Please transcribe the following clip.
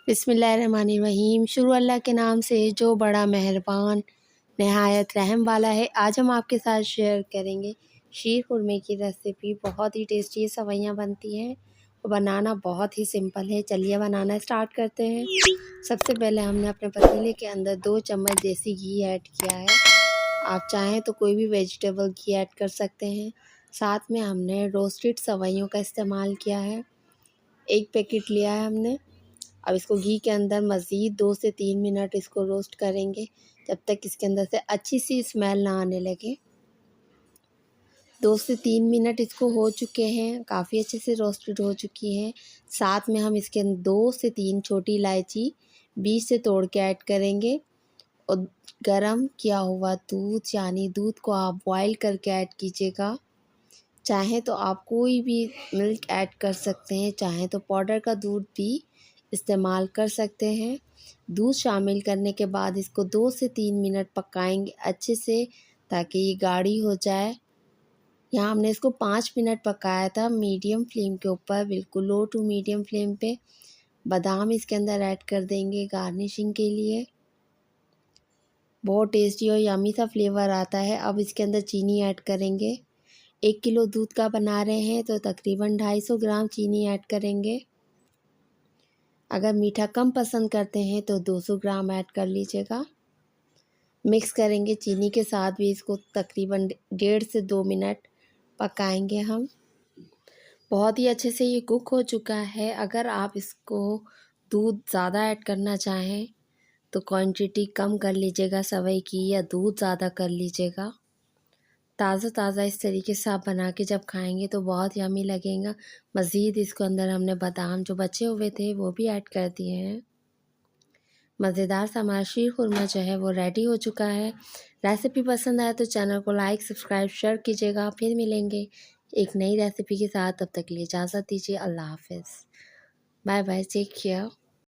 बिस्मिल्लाहिर्रहमानिर्रहीम। शुरू अल्लाह के नाम से जो बड़ा मेहरबान नहायत रहम वाला है। आज हम आपके साथ शेयर करेंगे शीर खुरमे की रेसिपी। बहुत ही टेस्टी सवैयाँ बनती हैं और बनाना बहुत ही सिंपल है। चलिए बनाना स्टार्ट करते हैं। सबसे पहले हमने अपने पतीले के अंदर 2 चम्मच देसी घी ऐड किया है। आप चाहें तो कोई भी वेजिटेबल घी ऐड कर सकते हैं। साथ में हमने रोस्टेड सवैयों का इस्तेमाल किया है। 1 पैकेट लिया है हमने। अब इसको घी के अंदर मज़ीद 2 से 3 मिनट इसको रोस्ट करेंगे, जब तक इसके अंदर से अच्छी सी स्मेल ना आने लगे। 2 से 3 मिनट इसको हो चुके हैं, काफ़ी अच्छे से रोस्टेड हो चुकी हैं। साथ में हम इसके अंदर 2 से 3 छोटी इलायची बीज से तोड़ के ऐड करेंगे और गरम किया हुआ दूध, यानी दूध को आप बॉयल करके ऐड कीजिएगा। चाहें तो आप कोई भी मिल्क ऐड कर सकते हैं, चाहें तो पाउडर का दूध भी इस्तेमाल कर सकते हैं। दूध शामिल करने के बाद इसको 2 से 3 मिनट पकाएंगे अच्छे से, ताकि ये गाढ़ी हो जाए। यहाँ हमने इसको 5 मिनट पकाया था मीडियम फ्लेम के ऊपर, बिल्कुल लो टू मीडियम फ्लेम पे। बादाम इसके अंदर ऐड कर देंगे गार्निशिंग के लिए। बहुत टेस्टी और यमी सा फ्लेवर आता है। अब इसके अंदर चीनी ऐड करेंगे। 1 किलो दूध का बना रहे हैं तो तकरीबन 250 ग्राम चीनी ऐड करेंगे। अगर मीठा कम पसंद करते हैं तो 200 ग्राम ऐड कर लीजिएगा। मिक्स करेंगे चीनी के साथ भी। इसको तकरीबन 1.5 से 2 मिनट पकाएंगे हम। बहुत ही अच्छे से ये कुक हो चुका है। अगर आप इसको दूध ज़्यादा ऐड करना चाहें तो क्वांटिटी कम कर लीजिएगा सवई की, या दूध ज़्यादा कर लीजिएगा। ताज़ा इस तरीके से आप बना के जब खाएंगे तो बहुत यमी लगेगा। मज़ीद इसको अंदर हमने बादाम जो बचे हुए थे वो भी ऐड कर दिए हैं। मज़ेदार सा हमारा शीर खुरमा जो है वो रेडी हो चुका है। रेसिपी पसंद आए तो चैनल को लाइक, सब्सक्राइब, शेयर कीजिएगा। फिर मिलेंगे एक नई रेसिपी के साथ। तब तक के लिए इजाज़त दीजिए। अल्लाह हाफ़िज़। Bye bye, take care.